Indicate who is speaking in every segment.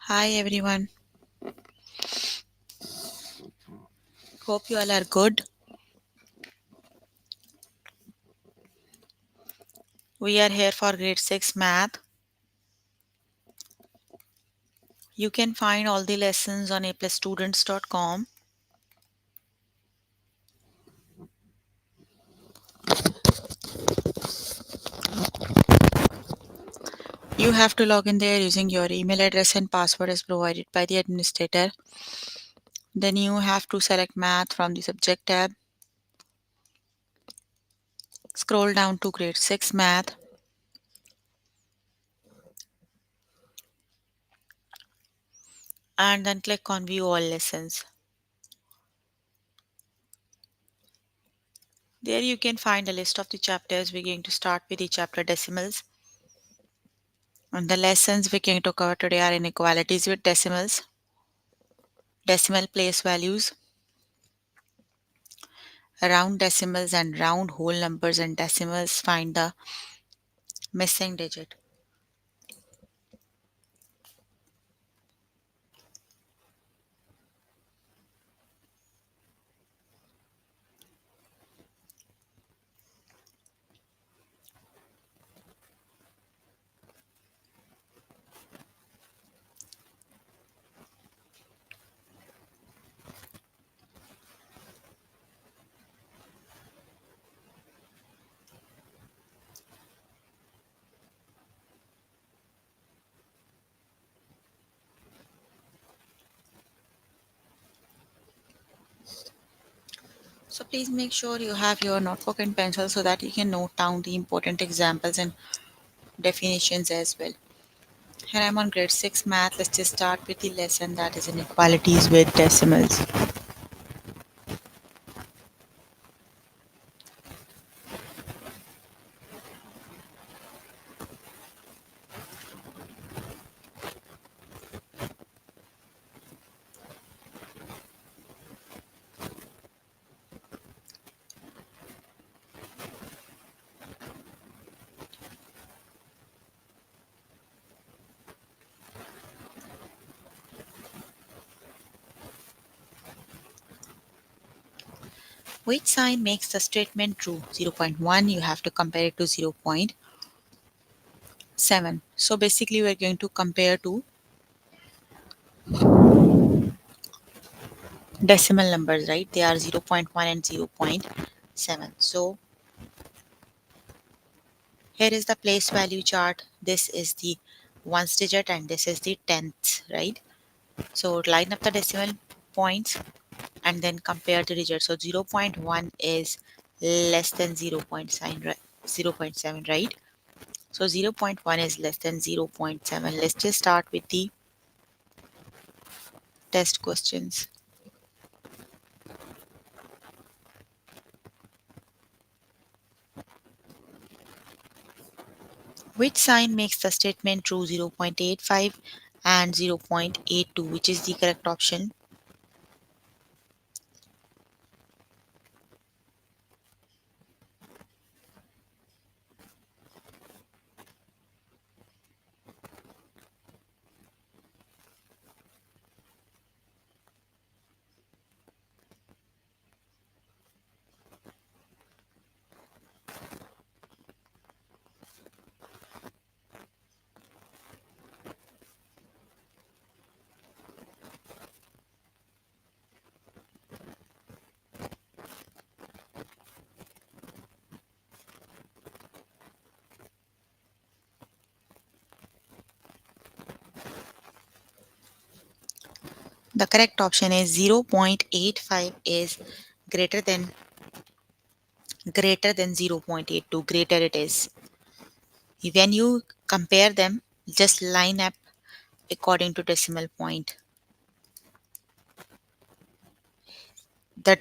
Speaker 1: Hi everyone. Hope you all are good. We are here for grade 6 math. You can find all the lessons on aplusstudents.com. You have to log in there using your email address and password as provided by the administrator. Then you have to select math from the subject tab. Scroll down to grade 6 math and then click on view all lessons. There you can find a list of the chapters. We're going to start with the chapter decimals. And the lessons we're going to cover today are inequalities with decimals, decimal place values, round decimals and round whole numbers and decimals, find the missing digit. So please make sure you have your notebook and pencil so that you can note down the important examples and definitions as well. Here I'm on grade 6 math. Let's just start with the lesson that is inequalities with decimals. Which sign makes the statement true? 0.1, you have to compare it to 0.7. So basically we're going to compare to decimal numbers, right? They are 0.1 and 0.7. So here is the place value chart. This is the ones digit and this is the tenths, right? So line up the decimal points and then compare the digits. So 0.1 is less than 0.7, right? 0.7, right? So 0.1 is less than 0.7. Let's just start with the test questions. Which sign makes the statement true? 0.85 and 0.82, which is the correct option? The correct option is 0.85 is greater than 0.82. Greater it is. When you compare them, just line up according to decimal point. The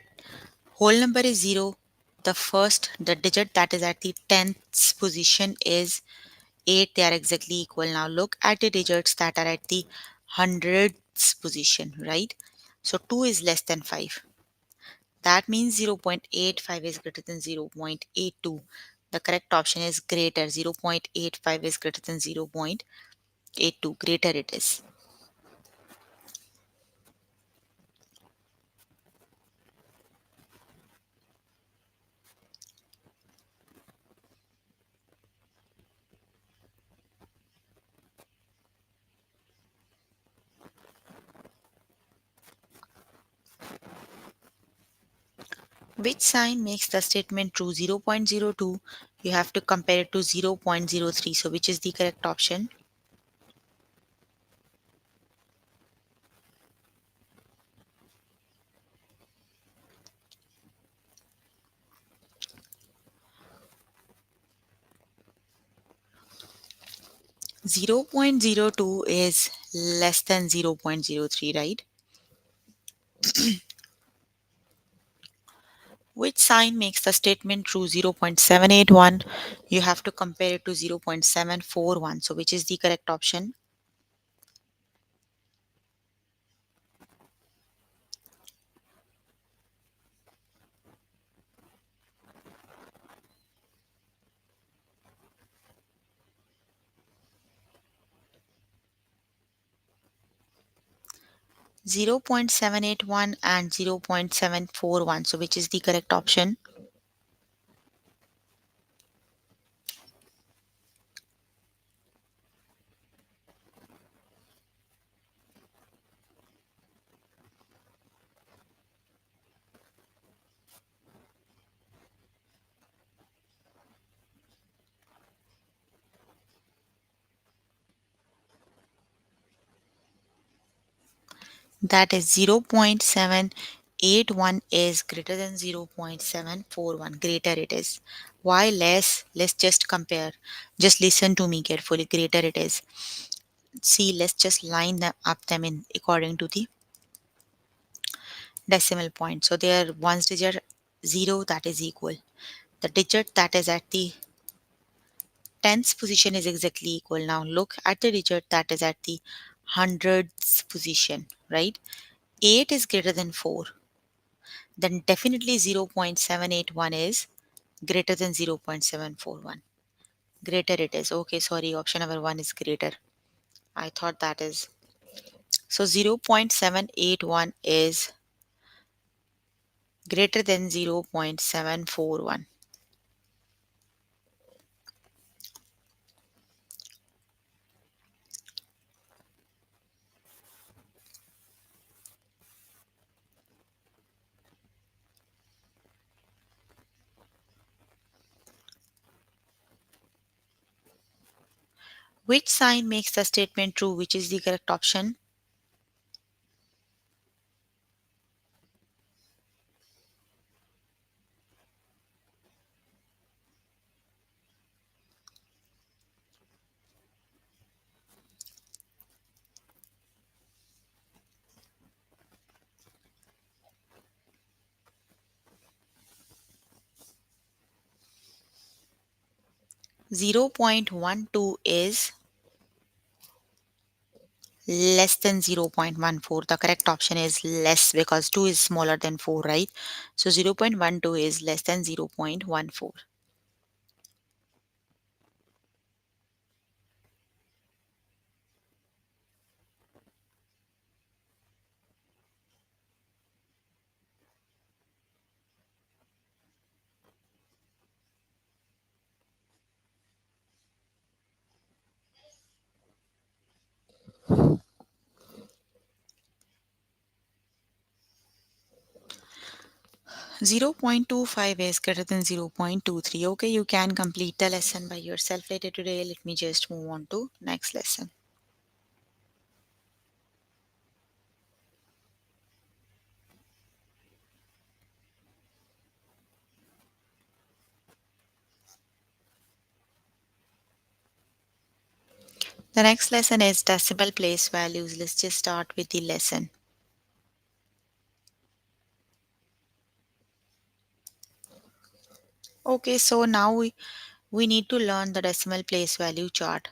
Speaker 1: whole number is 0. The digit that is at the tenths position is 8. They are exactly equal. Now look at the digits that are at the hundredths position, right? So 2 is less than 5. That means 0.85 is greater than 0.82. The correct option is greater. 0.85 is greater than 0.82. Greater it is. Which sign makes the statement true? 0.02. You have to compare it to 0.03. So which is the correct option? 0.02 is less than 0.03, right? Which sign makes the statement true? 0.781. You have to compare it to 0.741. So which is the correct option? 0.781 and 0.741. So which is the correct option? 'That is 0.781 is greater than 0.741. Greater it is. Why less? Let's just compare. Just listen to me carefully. Greater it is. See, let's just line them up them in according to the decimal point. So their ones digit 0, that is equal. The digit that is at the tens position is exactly equal. Now look at the digit that is at the hundreds position, right? 8 is greater than 4. Then definitely 0.781 is greater than 0.741. Greater it is. Okay, sorry, option number 1 is greater. I thought that is. So 0.781 is greater than 0.741. Which sign makes the statement true? Which is the correct option? 0.12 is less than 0.14. The correct option is less because 2 is smaller than 4, right? So 0.12 is less than 0.14. 0.25 is greater than 0.23. Okay, you can complete the lesson by yourself later today. Let me just move on to next lesson. The next lesson is decimal place values. Let's just start with the lesson. Okay, so now we need to learn the decimal place value chart.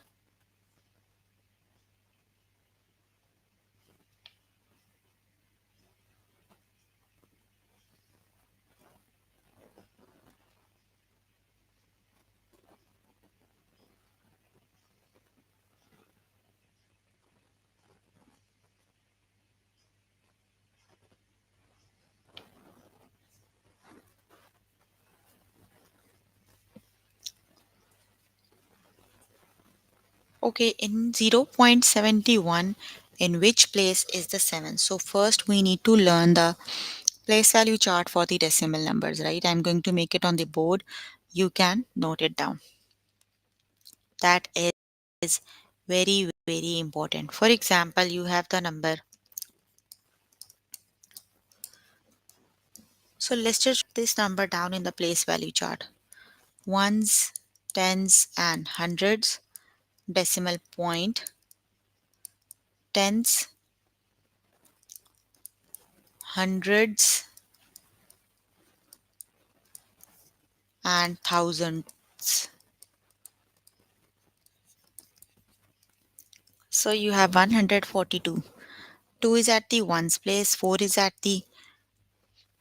Speaker 1: Okay, in 0.71, in which place is the 7? So first we need to learn the Place value chart for the decimal numbers, right? I'm going to make it on the board. You can note it down. That is very, very important. For example, you have the number. So let's just write this number down in the place value chart. Ones, tens, and hundreds, decimal point, tens, hundreds, and thousands. So you have 142. 2 is at the ones place, 4 is at the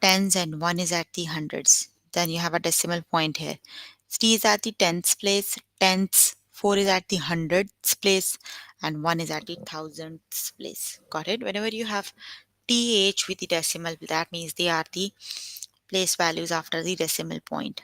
Speaker 1: tens, and 1 is at the hundreds. Then you have a decimal point here. 3 is at the tens place, tens, 4 is at the hundreds place, and 1 is at the thousands place. Got it? Whenever you have TH with the decimal, that means they are the place values after the decimal point.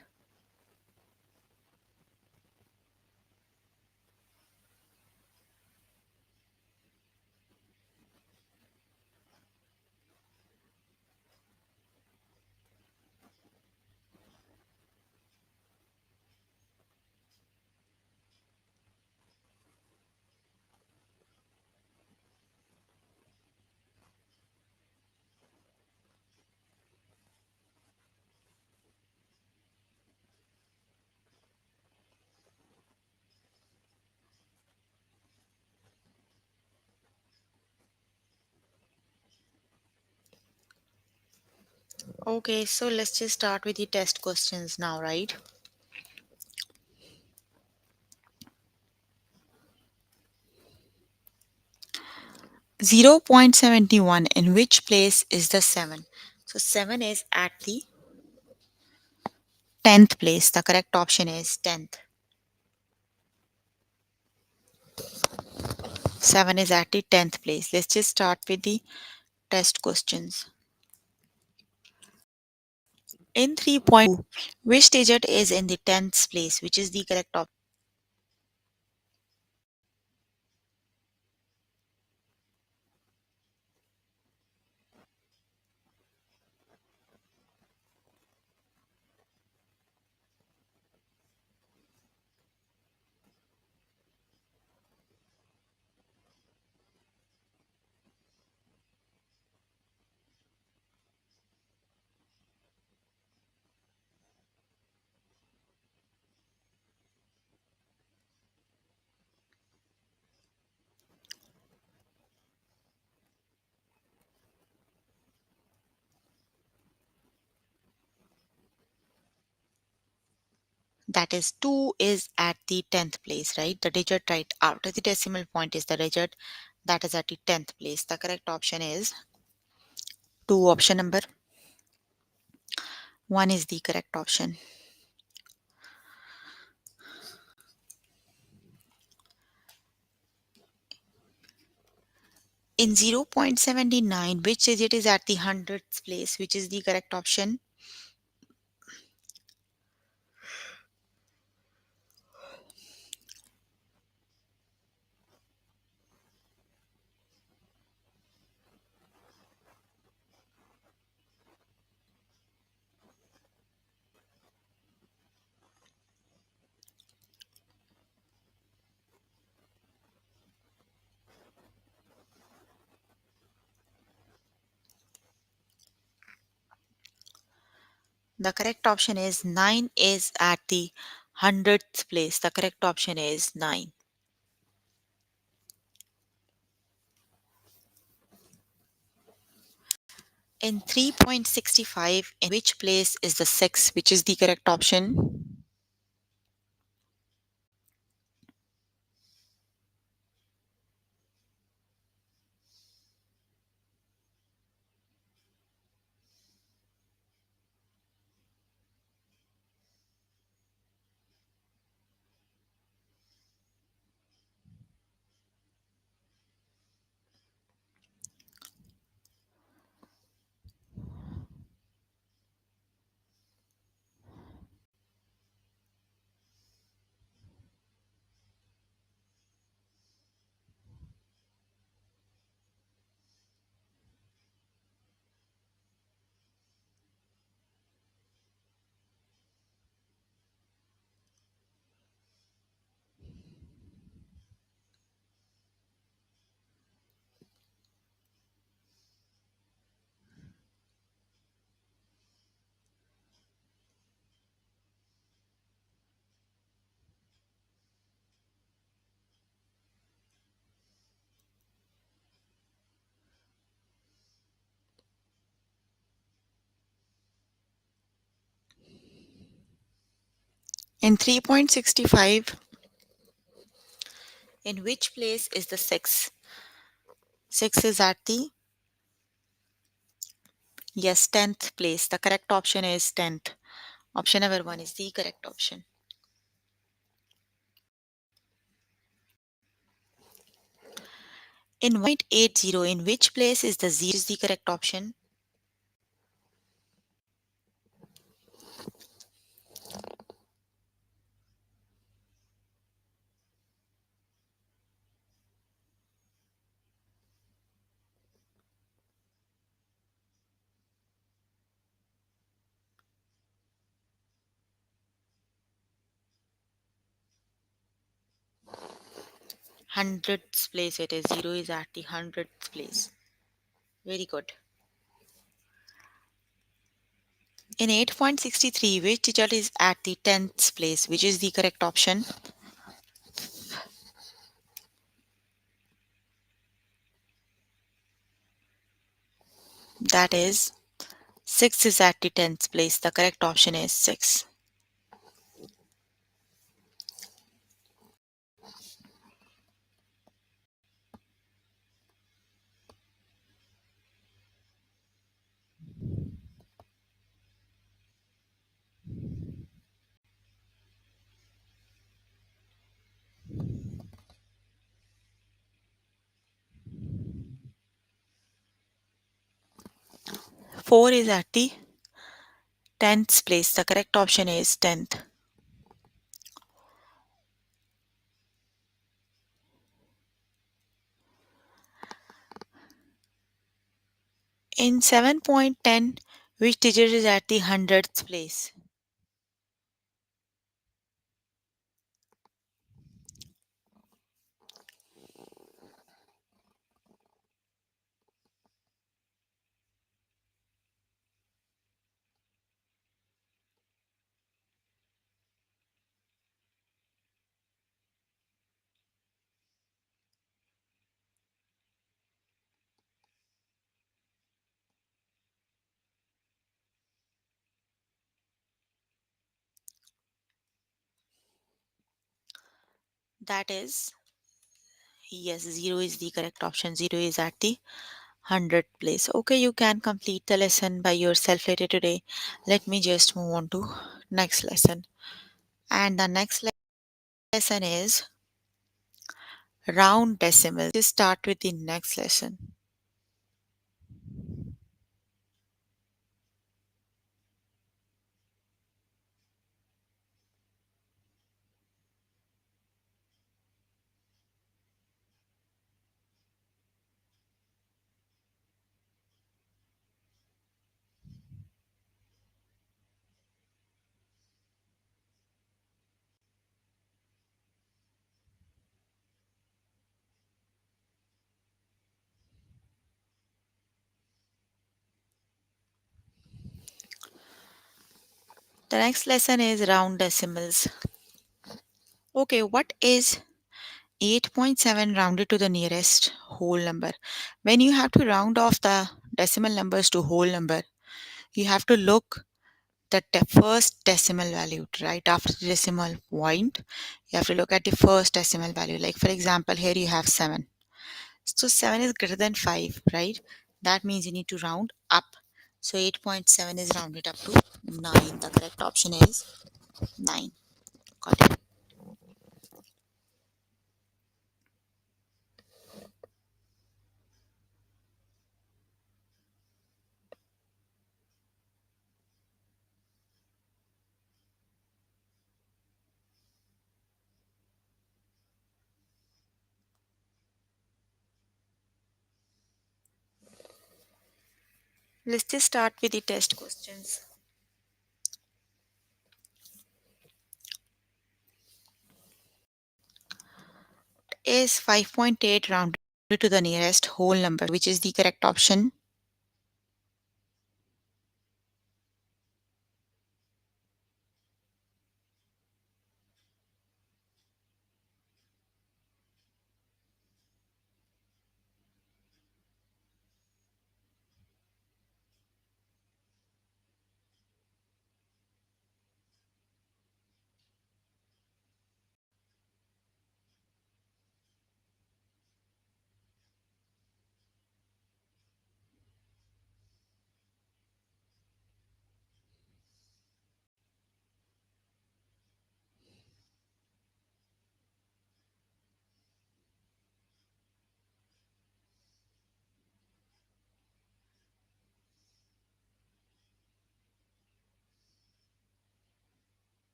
Speaker 1: Okay, so let's just start with the test questions now, right? 0.71, in which place is the 7? So 7 is at the 10th place. The correct option is 10th. 7 is at the 10th place. Let's just start with the test questions. In 3.2, which digit is in the 10th place? Which is the correct option? That is 2 is at the 10th place, right? The digit right after the decimal point is the digit that is at the 10th place. The correct option is 2. Option number 1 is the correct option. In 0.79, which digit is at the hundredth place? Which is the correct option? The correct option is 9 is at the hundredth place. The correct option is 9. In 3.65, in which place is the 6? Which is the correct option? In 3.65, in which place is the 6? 6 is at the, yes, 10th place. The correct option is 10th. Option number 1 is the correct option. In 1.80, in which place is the 0 is the correct option? 100th place it is. 0 is at the 100th place. Very good. In 8.63, which digit is at the 10th place? Which is the correct option? That is 6 is at the 10th place. The correct option is 6. 4 is at the 10th place. The correct option is 10th. In 7.10, which digit is at the 100th place? That is, yes, 0 is the correct option. 0 is at the 100th place. Okay, you can complete the lesson by yourself later today. Let me just move on to next lesson. And the next lesson is round decimals. Let's start with the next lesson. The next lesson is round decimals. Okay, what is 8.7 rounded to the nearest whole number? When you have to round off the decimal numbers to whole number, you have to look the first decimal value right after the decimal point. You have to look at the first decimal value. Like for example, here you have 7. So 7 is greater than 5, right? That means you need to round up. So 8.7 is rounded up to 9. The correct option is 9. Got it. Let's just start with the test questions. Is 5.8 rounded to the nearest whole number, which is the correct option?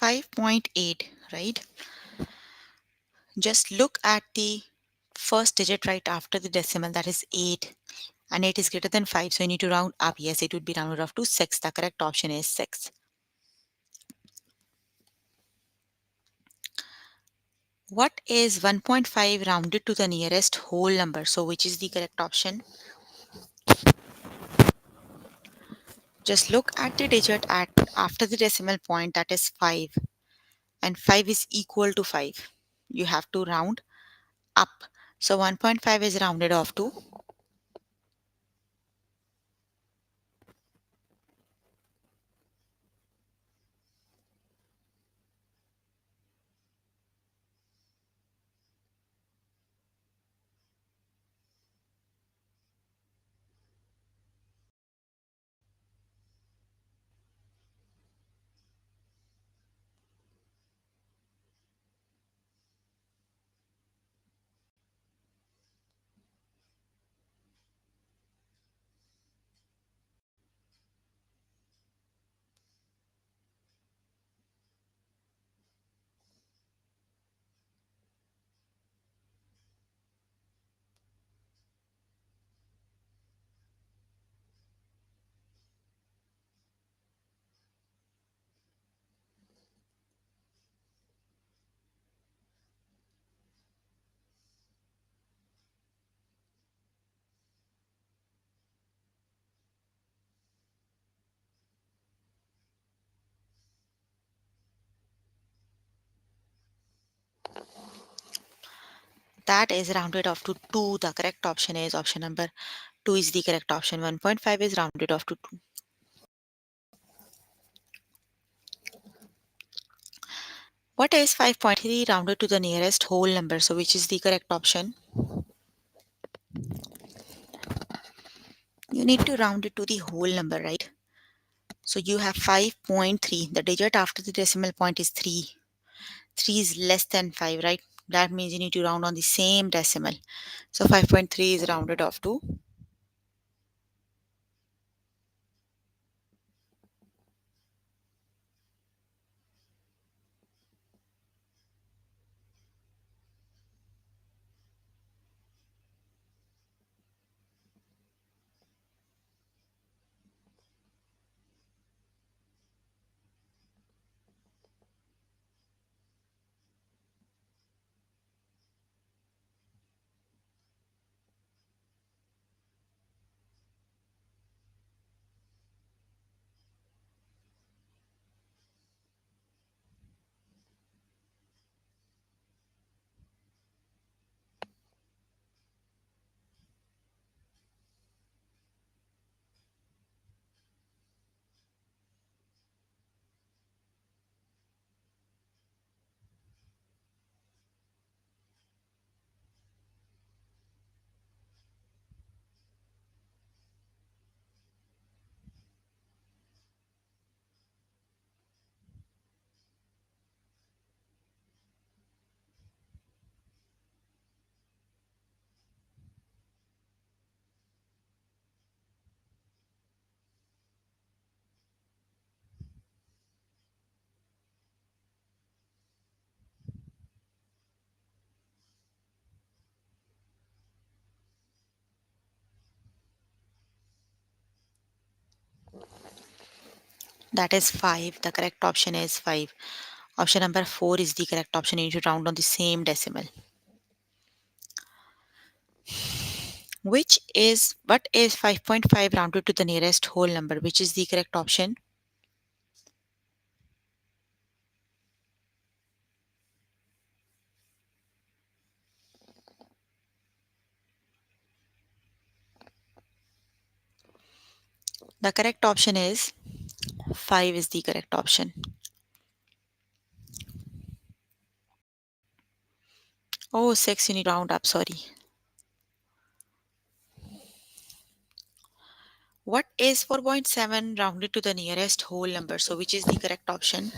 Speaker 1: 5.8, right? Just look at the first digit right after the decimal, that is 8. And 8 is greater than 5, so you need to round up. Yes, it would be rounded off to 6. The correct option is 6. What is 1.5 rounded to the nearest whole number? So which is the correct option? Just look at the digit at after the decimal point, that is 5, and 5 is equal to 5. You have to round up. So 1.5 is rounded off to. That is rounded off to 2. The correct option is option number 2 is the correct option. 1.5 is rounded off to 2. What is 5.3 rounded to the nearest whole number? So which is the correct option? You need to round it to the whole number, right? So you have 5.3. The digit after the decimal point is 3. 3 is less than 5, right? That means you need to round on the same decimal. So 5.3 is rounded off to. That is 5. The correct option is 5. Option number 4 is the correct option. You need to round on the same decimal. What is 5.5 rounded to the nearest whole number? Which is the correct option? The correct option is 5 is the correct option. Oh, 6, you need to round up, sorry. What is 4.7 rounded to the nearest whole number? So which is the correct option?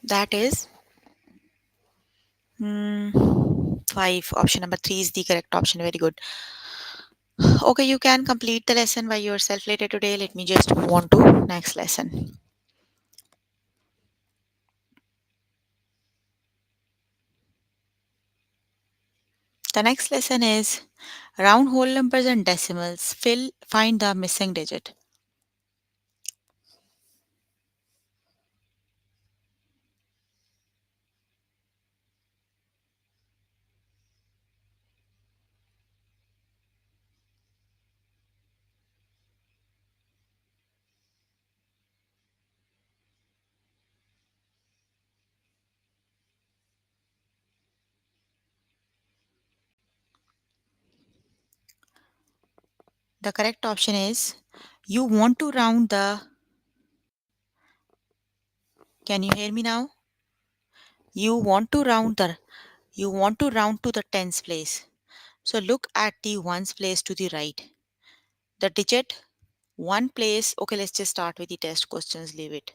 Speaker 1: That is 5. Option number 3 is the correct option. Very good. Okay, you can complete the lesson by yourself later today. Let me just move on to next lesson. The next lesson is round whole numbers and decimals. Find the missing digit. The correct option is you want to round the. Can you hear me now? You want to round the. You want to round to the tens place. So look at the ones place to the right. The digit one place. Okay, let's just start with the test questions. Leave it.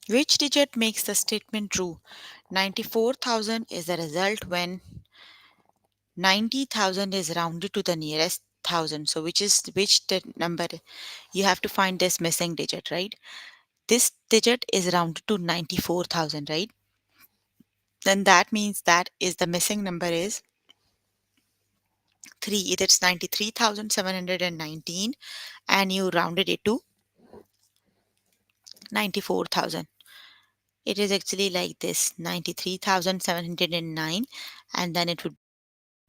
Speaker 1: Which digit makes the statement true? 94,000 is the result when 90,000 is rounded to the nearest thousand. So which the number you have to find this missing digit, right? This digit is rounded to 94,000, right? Then that means that is the missing number is 3. Either it's 93,719 and you rounded it to 94,000. It is actually like this 93,709 and then it would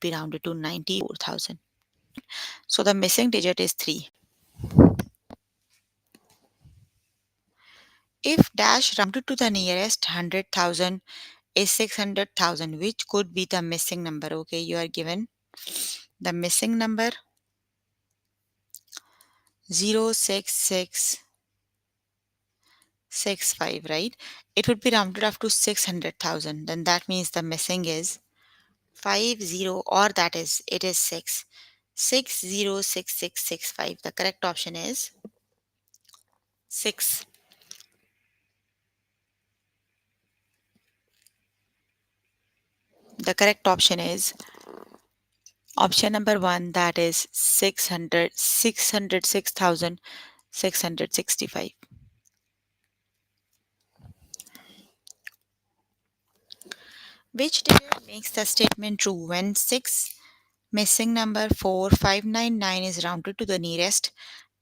Speaker 1: be rounded to 94,000. So the missing digit is 3. If dash rounded to the nearest 100,000 is 600,000, which could be the missing number? Okay, you are given the missing number 06665, right? It would be rounded up to 600,000. Then that means the missing is 50, or that is it is 6. 606665. The correct option is 6. The correct option is option number 1, that is 606,665. Which digit makes the statement true when 6 missing number 4599 is rounded to the nearest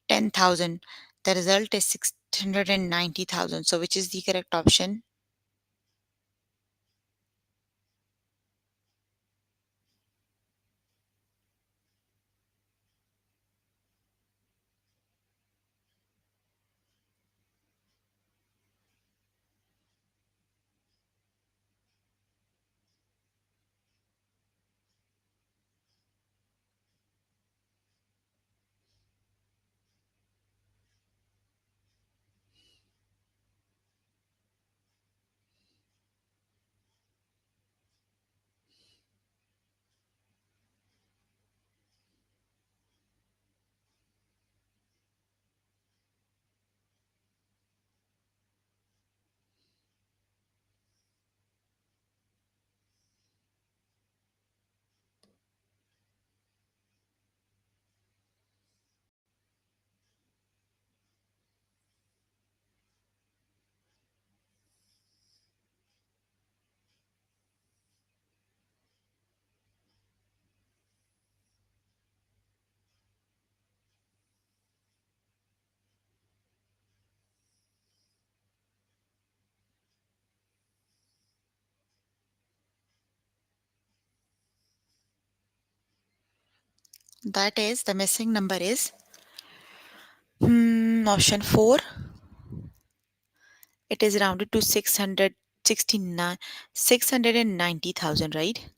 Speaker 1: 10,000? The result is 690,000. So which is the correct option? That is the missing number is option 4. It is rounded to 669 690,000, right?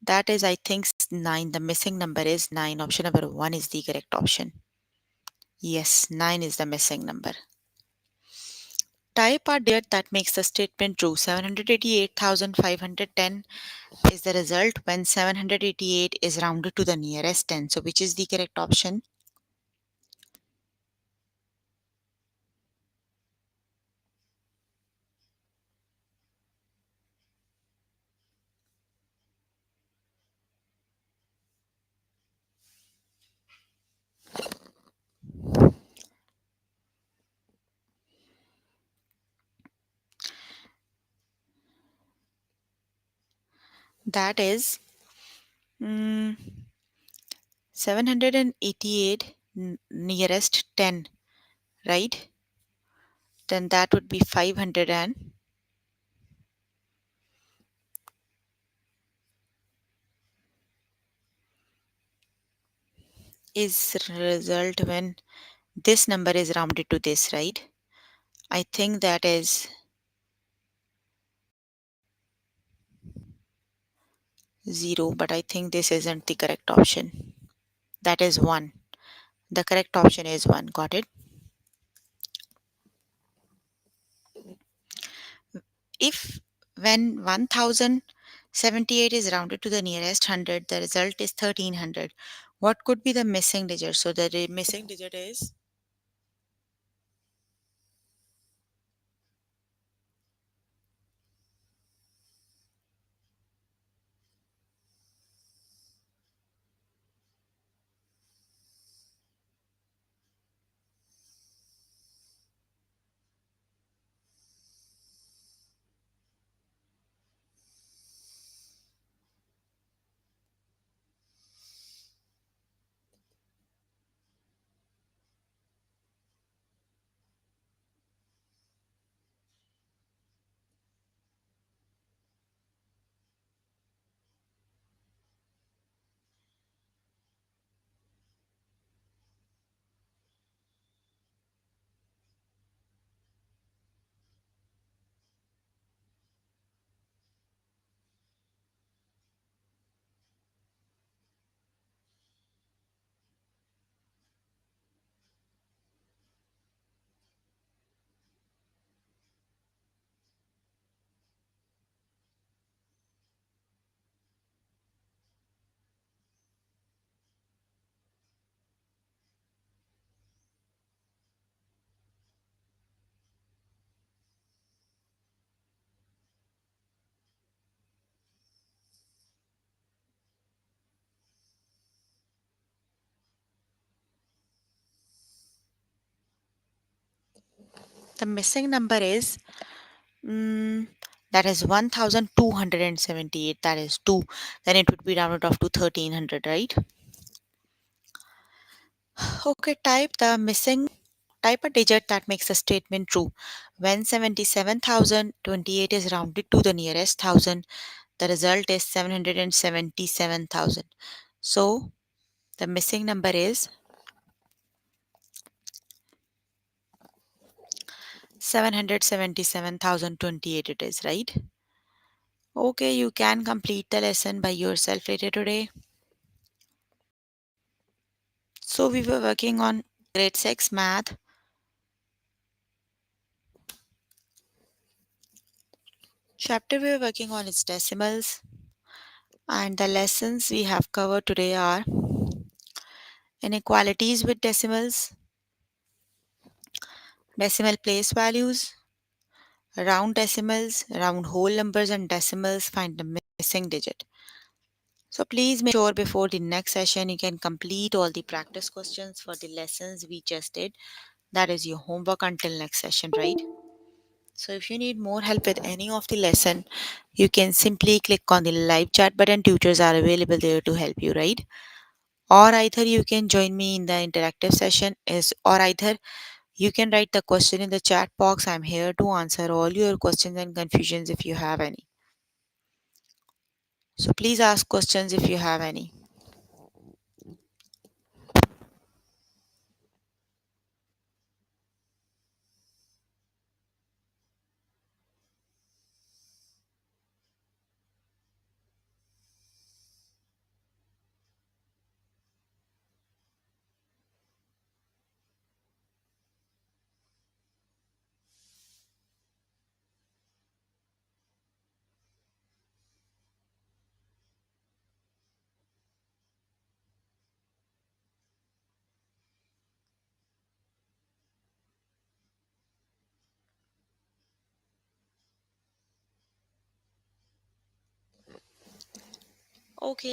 Speaker 1: That is, I think, 9. The missing number is 9. Option number 1 is the correct option. Yes, 9 is the missing number. Type a digit that makes the statement true. 788,510 is the result when 788 is rounded to the nearest 10. So which is the correct option? That is mm, 788 nearest 10, right? Then that would be 500 and is result when this number is rounded to this, right? I think that is 0, but I think this isn't the correct option. That is 1. The correct option is 1. Got it? If when 1078 is rounded to the nearest 100, the result is 1300. What could be the missing digit? So the missing digit is the missing number is mm, that is 1278. That is 2. Then it would be rounded off to 1300, right? Okay, type a digit that makes the statement true. When 77,028 is rounded to the nearest thousand, the result is 777,000. So the missing number is 777,028 it is, right? Okay, you can complete the lesson by yourself later today. So we were working on grade 6 math. Chapter we were working on is decimals, and the lessons we have covered today are inequalities with decimals, decimal place values, round decimals, round whole numbers and decimals, find the missing digit. So please make sure before the next session you can complete all the practice questions for the lessons we just did. That is your homework until next session, right? So if you need more help with any of the lesson, you can simply click on the live chat button. Tutors are available there to help you, right? Or either you can join me in the interactive session is or either you can write the question in the chat box. I'm here to answer all your questions and confusions if you have any. So please ask questions if you have any. Okay,